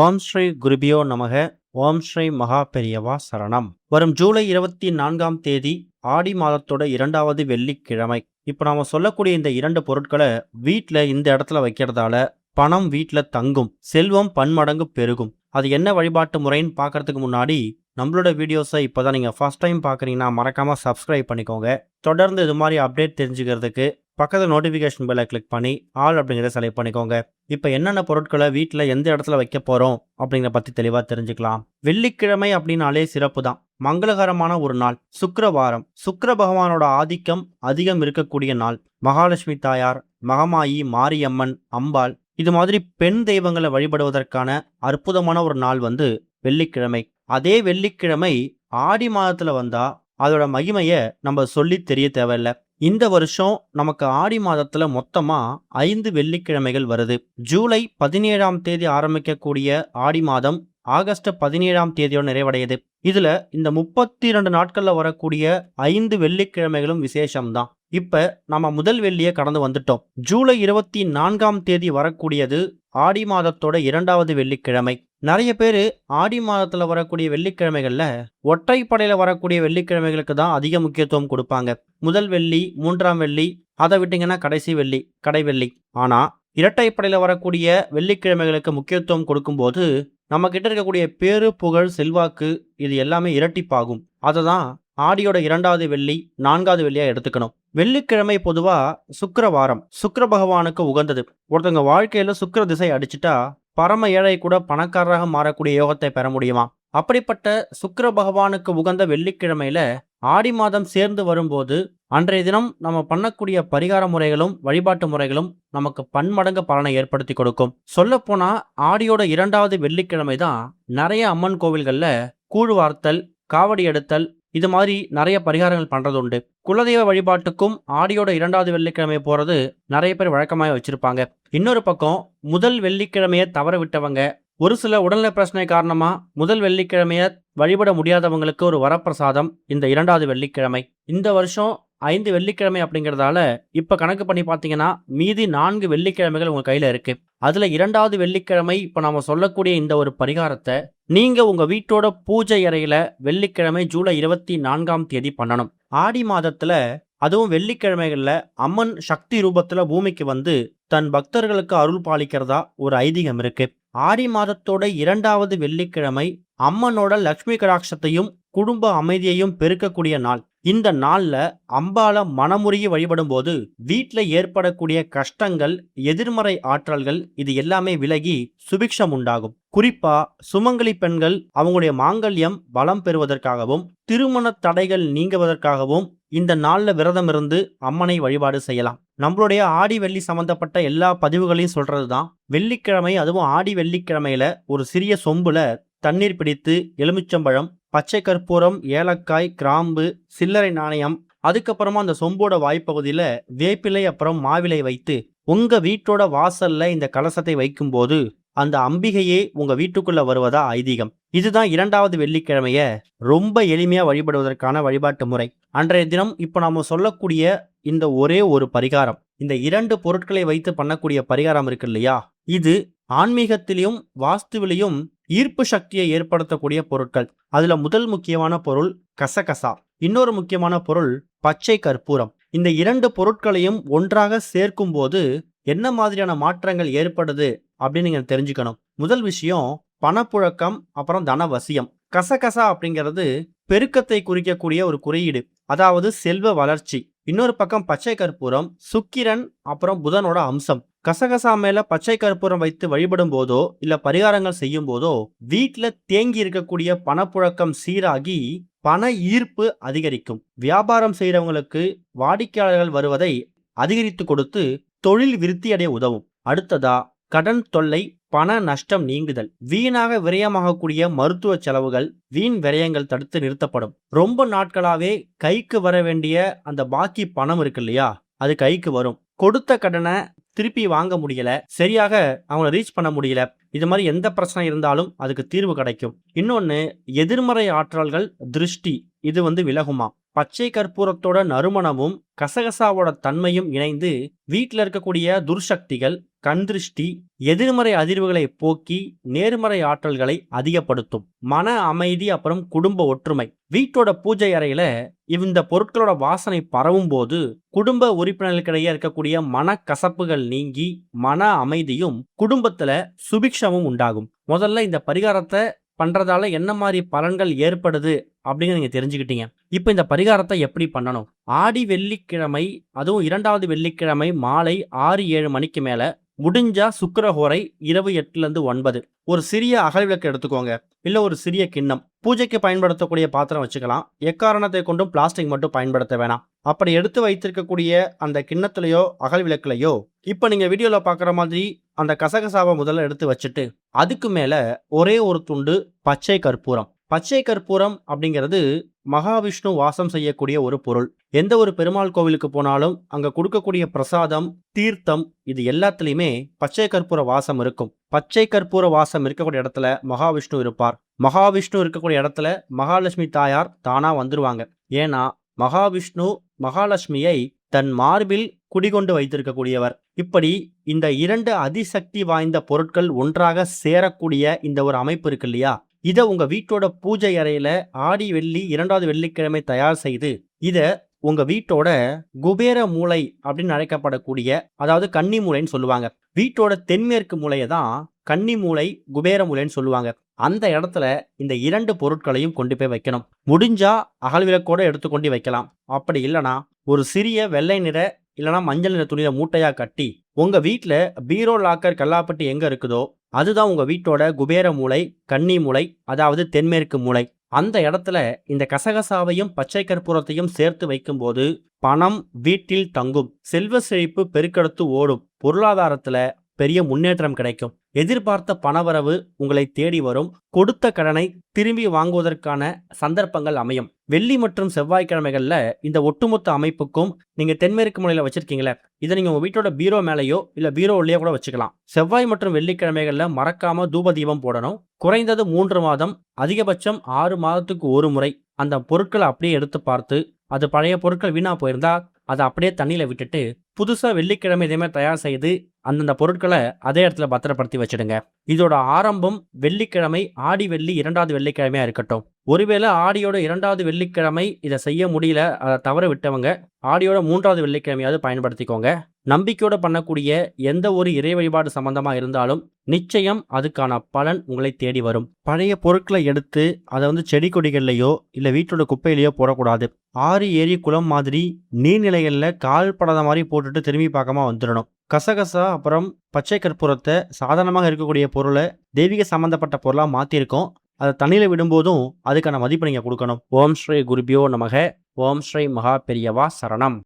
ஓம் ஸ்ரீ குருபியோ நமக. ஓம் ஸ்ரீ மகா பெரியவா சரணம். வரும் ஜூலை 24ஆம் தேதி ஆடி மாதத்தோட 2வது வெள்ளிக்கிழமை. இப்போ நாம சொல்லக்கூடிய இந்த 2 பொருட்களை வீட்டில் இந்த இடத்துல வைக்கிறதால பணம் வீட்டில் தங்கும், செல்வம் பன்மடங்கு பெருகும். அது என்ன வழிபாட்டு முறைன்னு பார்க்கறதுக்கு முன்னாடி நம்மளோட வீடியோஸை இப்போதான் நீங்கள் ஃபர்ஸ்ட் டைம் பார்க்குறீங்கன்னா மறக்காமல் சப்ஸ்கிரைப் பண்ணிக்கோங்க. தொடர்ந்து இது மாதிரி அப்டேட் தெரிஞ்சுக்கிறதுக்கு பக்கத்தில் நோட்டிஃபிகேஷன் பெல்லை கிளிக் பண்ணி ஆல் அப்படிங்கிறத செலக்ட் பண்ணிக்கோங்க. இப்போ என்னென்ன பொருட்களை வீட்டில் எந்த இடத்துல வைக்க போகிறோம் அப்படிங்கிற பற்றி தெளிவாக தெரிஞ்சுக்கலாம். வெள்ளிக்கிழமை அப்படின்னாலே சிறப்பு தான். மங்களகரமான ஒரு நாள். சுக்கிரவாரம். சுக்கிர பகவானோட ஆதிக்கம் அதிகம் இருக்கக்கூடிய நாள். மகாலட்சுமி தாயார், மகமாயி, மாரியம்மன், அம்பாள் இது மாதிரி பெண் தெய்வங்களை வழிபடுவதற்கான அற்புதமான ஒரு நாள் வெள்ளிக்கிழமை. அதே வெள்ளிக்கிழமை ஆடி மாதத்துல வந்தா அதோட மகிமையை நம்ம சொல்லி தெரிய தேவையில்லை. இந்த வருஷம் நமக்கு ஆடி மாதத்துல மொத்தமா 5 வெள்ளிக்கிழமைகள் வருது. ஜூலை 17ஆம் தேதி ஆரம்பிக்கக்கூடிய ஆடி மாதம் ஆகஸ்ட் 17ஆம் தேதியோட நிறைவடையுது. இதுல இந்த 32 நாட்கள்ல வரக்கூடிய 5 வெள்ளிக்கிழமைகளும் விசேஷம்தான். இப்ப நம்ம முதல் வெள்ளியை கடந்து வந்துட்டோம். ஜூலை 24ஆம் தேதி வரக்கூடியது ஆடி மாதத்தோட 2வது வெள்ளிக்கிழமை. நிறைய பேர் ஆடி மாதத்துல வரக்கூடிய வெள்ளிக்கிழமைகள்ல ஒற்றைப்படையில வரக்கூடிய வெள்ளிக்கிழமைகளுக்கு தான் அதிக முக்கியத்துவம் கொடுப்பாங்க. முதல் வெள்ளி, 3ஆம் வெள்ளி, அதை விட்டீங்கன்னா கடைசி வெள்ளி, கடை வெள்ளி. ஆனா இரட்டைப்படையில வரக்கூடிய வெள்ளிக்கிழமைகளுக்கு முக்கியத்துவம் கொடுக்கும்போது நம்ம கிட்ட இருக்கக்கூடிய பேரு, புகழ், செல்வாக்கு இது எல்லாமே இரட்டிப்பாகும். அதை தான் ஆடியோட 2வது வெள்ளி, 4வது வெள்ளியா எடுத்துக்கணும். வெள்ளிக்கிழமை பொதுவா சுக்கிரவாரம், சுக்கிர பகவானுக்கு உகந்தது. ஒருத்தவங்க வாழ்க்கையில சுக்கிர திசை அடிச்சுட்டா பரம ஏழை கூட பணக்காரராக மாறக்கூடிய யோகத்தை பெற முடியுமா? அப்படிப்பட்ட சுக்கிர பகவானுக்கு உகந்த வெள்ளிக்கிழமையில ஆடி மாதம் சேர்ந்து வரும்போது அன்றைய தினம் நம்ம பண்ணக்கூடிய பரிகார முறைகளும் வழிபாட்டு முறைகளும் நமக்கு பன்மடங்கு பலனை ஏற்படுத்தி கொடுக்கும். சொல்ல போனா ஆடியோட 2வது வெள்ளிக்கிழமை தான் நிறைய அம்மன் கோவில்கள்ல கூழ் வார்த்தல், காவடி எடுத்தல் இது மாதிரி நிறைய பரிகாரங்கள் பண்றது உண்டு. குலதெய்வ வழிபாட்டுக்கும் ஆடியோட 2வது வெள்ளிக்கிழமை போறது நிறைய பேர் வழக்கமாக வச்சிருப்பாங்க. இன்னொரு பக்கம் முதல் வெள்ளிக்கிழமையை தவற விட்டவங்க, ஒரு சில உடல்நல பிரச்சனை காரணமா முதல் வெள்ளிக்கிழமையை வழிபட முடியாதவங்களுக்கு ஒரு வரப்பிரசாதம் இந்த 2வது வெள்ளிக்கிழமை. இந்த வருஷம் 5 வெள்ளிக்கிழமை அப்படிங்கிறதால இப்ப கணக்கு பண்ணி பார்த்தீங்கன்னா மீதி 4 வெள்ளிக்கிழமைகள் உங்க கையில இருக்கு. அதுல 2வது வெள்ளிக்கிழமை இப்ப நாம சொல்லக்கூடிய இந்த ஒரு பரிகாரத்தை நீங்க உங்க வீட்டோட பூஜை அறையில வெள்ளிக்கிழமை ஜூலை 24ஆம் தேதி பண்ணணும். ஆடி மாதத்துல அதுவும் வெள்ளிக்கிழமைகள்ல அம்மன் சக்தி ரூபத்துல பூமிக்கு வந்து தன் பக்தர்களுக்கு அருள் பாலிக்கிறதா ஒரு ஐதீகம் இருக்கு. ஆடி மாதத்தோட 2வது வெள்ளிக்கிழமை அம்மனோட லட்சுமி கடாட்சத்தையும் குடும்ப அமைதியையும் பெருக்கக்கூடிய நாள். இந்த நாள்ல அம்பால மனமுருகி வழிபடும் போது வீட்டுல ஏற்படக்கூடிய கஷ்டங்கள், எதிர்மறை ஆற்றல்கள் இது எல்லாமே விலகி சுபிக்ஷம் உண்டாகும். குறிப்பா சுமங்கலி பெண்கள் அவங்களுடைய மாங்கல்யம் பலம் பெறுவதற்காகவும் திருமண தடைகள் நீங்குவதற்காகவும் இந்த நாள்ல விரதம் இருந்து அம்மனை வழிபாடு செய்யலாம். நம்மளுடைய ஆடி வெள்ளி சம்பந்தப்பட்ட எல்லா பதிவுகளையும் சொல்றதுதான். வெள்ளிக்கிழமை அதுவும் ஆடி வெள்ளிக்கிழமையில ஒரு சிறிய சொம்புல தண்ணீர் பிடித்து எலுமிச்சம்பழம், பச்சை கற்பூரம், ஏலக்காய், கிராம்பு, சில்லறை நாணயம், அதுக்கப்புறமா அந்த சொம்போட வாய்ப்பகுதியில வேப்பிலை அப்புறம் மாவிலை வைத்து உங்க வீட்டோட வாசல்ல இந்த கலசத்தை வைக்கும் போது அந்த அம்பிகையே உங்க வீட்டுக்குள்ள வருவதா ஐதீகம். இதுதான் 2வது வெள்ளிக்கிழமைய ரொம்ப எளிமையா வழிபடுவதற்கான வழிபாட்டு முறை. அன்றைய தினம் இப்ப நாம சொல்லக்கூடிய இந்த ஒரே ஒரு பரிகாரம், இந்த 2 பொருட்களை வைத்து பண்ணக்கூடிய பரிகாரம் இருக்கு இல்லையா, இது ஆன்மீகத்திலையும் வாஸ்துவிலையும் ஈர்ப்பு சக்தியை ஏற்படுத்தக்கூடிய பொருட்கள். அதுல முதல் முக்கியமான பொருள் கசகசா, இன்னொரு முக்கியமான பொருள் பச்சை கற்பூரம். இந்த 2 பொருட்களையும் ஒன்றாக சேர்க்கும் போது என்ன மாதிரியான மாற்றங்கள் ஏற்படுது அப்படின்னு நீங்க தெரிஞ்சுக்கணும். முதல் விஷயம் பணப்புழக்கம், அப்புறம் தனவசியம். கசகசா அப்படிங்கிறது பெருக்கத்தை குறிக்கக்கூடிய ஒரு குறியீடு, அதாவது செல்வ வளர்ச்சி. இன்னொரு பக்கம் பச்சை கற்பூரம் சுக்கிரன் அப்புறம் புதனோட அம்சம். கசகசா மேல பச்சை கற்பூரம் வைத்து வழிபடும் போதோ இல்ல பரிகாரங்கள் செய்யும் போதோ வீட்டுல தேங்கி இருக்கக்கூடிய பணப்புழக்கம் சீராகி பண ஈர்ப்பு அதிகரிக்கும். வியாபாரம் செய்யறவங்களுக்கு வாடிக்கையாளர்கள் வருவதை அதிகரித்து கொடுத்து தொழில் விருத்தி அடைய உதவும். அடுத்ததா கடன் தொல்லை, பண நஷ்டம் நீங்குதல். வீணாக விரயமாகக்கூடிய மருத்துவ செலவுகள், வீண் விரயங்கள் தடுத்து நிறுத்தப்படும். ரொம்ப நாட்களாவே கைக்கு வர வேண்டிய அந்த பாக்கி பணம் இருக்கு இல்லையா, அது கைக்கு வரும். கொடுத்த கடனை திருப்பி வாங்க முடியல, சரியாக அவங்கள ரீச் பண்ண முடியல, இது மாதிரி எந்த பிரச்சனை இருந்தாலும் அதுக்கு தீர்வு கிடைக்கும். இன்னொன்னு எதிர்மறை ஆற்றல்கள், திருஷ்டி இது விலகுமா. பச்சை கற்பூரத்தோட நறுமணமும் கசகசாவோட தன்மையும் இணைந்து வீட்டில் இருக்கக்கூடிய துர்சக்திகள், கண் திருஷ்டி, எதிர்மறை அதிர்வுகளை போக்கி நேர்மறை ஆற்றல்களை அதிகப்படுத்தும். மன அமைதி, அப்புறம் குடும்ப ஒற்றுமை. வீட்டோட பூஜை அறையில இந்த பொருட்களோட வாசனை பரவும் போது குடும்ப உறுப்பினர்களுக்கிடையே இருக்கக்கூடிய மனக்கசப்புகள் நீங்கி மன அமைதியும் குடும்பத்துல சுபிக்ஷமும் உண்டாகும். முதல்ல இந்த பரிகாரத்தை பண்றதால என்ன மாதிரி பலன்கள் ஏற்படுது அப்படின்னு நீங்க தெரிஞ்சுக்கிட்டீங்க. இப்ப இந்த பரிகாரத்தை எப்படி பண்ணணும்? ஆடி வெள்ளிக்கிழமை, அதுவும் 2வது வெள்ளிக்கிழமை மாலை 6-7 மணிக்கு மேல, முடிஞ்சா சுக்கிரஹோரை இரவு 8-9 ஒரு சிறிய அகல் விளக்கு எடுத்துக்கோங்க. இல்ல ஒரு சிறிய கிண்ணம், பூஜைக்கு பயன்படுத்தக்கூடிய பாத்திரம் வச்சுக்கலாம். எக்காரணத்தை கொண்டும் பிளாஸ்டிக் மட்டும் பயன்படுத்த வேணாம். அப்படி எடுத்து வைத்திருக்கக்கூடிய அந்த கிண்ணத்திலேயோ அகல் விளக்குலையோ இப்ப நீங்க வீடியோல பாக்குற மாதிரி அந்த கசகசாவை முதல்ல எடுத்து வச்சுட்டு அதுக்கு மேல ஒரே ஒரு துண்டு பச்சை கற்பூரம். பச்சை கற்பூரம் அப்படிங்கிறது மகாவிஷ்ணு வாசம் செய்யக்கூடிய ஒரு பொருள். எந்த ஒரு பெருமாள் கோவிலுக்கு போனாலும் அங்க கொடுக்கக்கூடிய பிரசாதம், தீர்த்தம், இது எல்லாத்துலயுமே பச்சை கற்பூர வாசம் இருக்கும். பச்சை கற்பூர வாசம் இருக்கக்கூடிய இடத்துல மகாவிஷ்ணு இருப்பார். மகாவிஷ்ணு இருக்கக்கூடிய இடத்துல மகாலட்சுமி தாயார் தானா வந்துருவாங்க. ஏன்னா மகாவிஷ்ணு மகாலட்சுமியை தன் மார்பில் குடிகொண்டு வைத்திருக்கக்கூடியவர். இப்படி இந்த 2 அதிசக்தி வாய்ந்த பொருட்கள் ஒன்றாக சேரக்கூடிய இந்த ஒரு அமைப்பு இருக்கு இல்லையா, இதை உங்க வீட்டோட பூஜை அறையில ஆடி வெள்ளி 2வது வெள்ளிக்கிழமை தயார் செய்து இத உங்க வீட்டோட குபேர மூலை அப்படின்னு அழைக்கப்படக்கூடிய, அதாவது கன்னி மூலைன்னு சொல்லுவாங்க. வீட்டோட தென்மேற்கு மூலையை தான் கன்னி மூலை, குபேர மூலைன்னு சொல்லுவாங்க. அந்த இடத்துல இந்த 2 பொருட்களையும் கொண்டு போய் வைக்கணும். முடிஞ்சா அகல் விளக்கோட எடுத்துக்கொண்டு வைக்கலாம். அப்படி இல்லைனா ஒரு சிறிய வெள்ளை நிற இல்லைனா மஞ்சள் நிற துணியில மூட்டையா கட்டி உங்க வீட்டுல பீரோ, லாக்கர், கல்லாப்பட்டி எங்க இருக்குதோ அதுதான் உங்க வீட்டோட குபேர மூலை, கன்னி மூலை, அதாவது தென்மேற்கு மூலை. அந்த இடத்துல இந்த கசகசாவையும் பச்சை கற்பூரத்தையும் சேர்த்து வைக்கும்போது பணம் வீட்டில் தங்கும், செல்வ செழிப்பு பெருக்கெடுத்து ஓடும், பொருளாதாரத்துல பெரிய முன்னேற்றம் கிடைக்கும், எதிர்பார்த்த பணவரவு உங்களை தேடி வரும், கொடுத்த கடனை திரும்பி வாங்குவதற்கான சந்தர்ப்பங்கள் அமையும். வெள்ளி மற்றும் செவ்வாய்க்கிழமைகள்ல இந்த ஒட்டுமொத்த அமைப்புக்கும் நீங்க தென்மேற்கு மூலையில வச்சிருக்கீங்களே, இதை நீங்க உங்க வீட்டோட பீரோ மேலேயோ இல்ல பீரோ உள்ளே கூட வச்சுக்கலாம். செவ்வாய் மற்றும் வெள்ளிக்கிழமைகள்ல மறக்காம தூப தீபம் போடணும். குறைந்தது 3 மாதம், அதிகபட்சம் 6 மாதத்துக்கு ஒரு முறை அந்த பொருட்களை அப்படியே எடுத்து பார்த்து, அது பழைய பொருட்கள் வீணா போயிருந்தா அதை அப்படியே தண்ணியில விட்டுட்டு புதுசா வெள்ளிக்கிழமை இதே மாதிரி தயார் செய்து அந்தந்த பொருட்களை அதே இடத்துல பத்திரப்படுத்தி வச்சிடுங்க. இதோட ஆரம்பம் வெள்ளிக்கிழமை, ஆடி வெள்ளி 2வது வெள்ளிக்கிழமையா இருக்கட்டும். ஒருவேளை ஆடியோட 2வது வெள்ளிக்கிழமை இதை செய்ய முடியல, அதை தவற விட்டவங்க ஆடியோட 3வது வெள்ளிக்கிழமையாவது பயன்படுத்திக்கோங்க. நம்பிக்கையோட பண்ணக்கூடிய எந்த ஒரு இறை வழிபாடு சம்பந்தமா இருந்தாலும் நிச்சயம் அதுக்கான பலன் உங்களை தேடி வரும். பழைய பொருட்களை எடுத்து அதை செடி கொடிகள்லையோ இல்ல வீட்டோட குப்பையிலையோ போடக்கூடாது. ஆறு, ஏரி, குளம் மாதிரி நீர்நிலைகள்ல கால் படாத மாதிரி போட்டுட்டு திரும்பி பார்க்காம வந்துடணும். கசகசா அப்புறம் பச்சை கற்பூரத்தை சாதாரணமாக இருக்கக்கூடிய பொருளை தெய்வீக சம்பந்தப்பட்ட பொருளா மாத்திருக்கோம். அதை தண்ணியில விடும்போதும் அதுக்கான மதிப்பு நீங்க கொடுக்கணும். ஓம் ஸ்ரீ குருபியோ நமக. ஓம் ஸ்ரீ மகா பெரியவா சரணம்.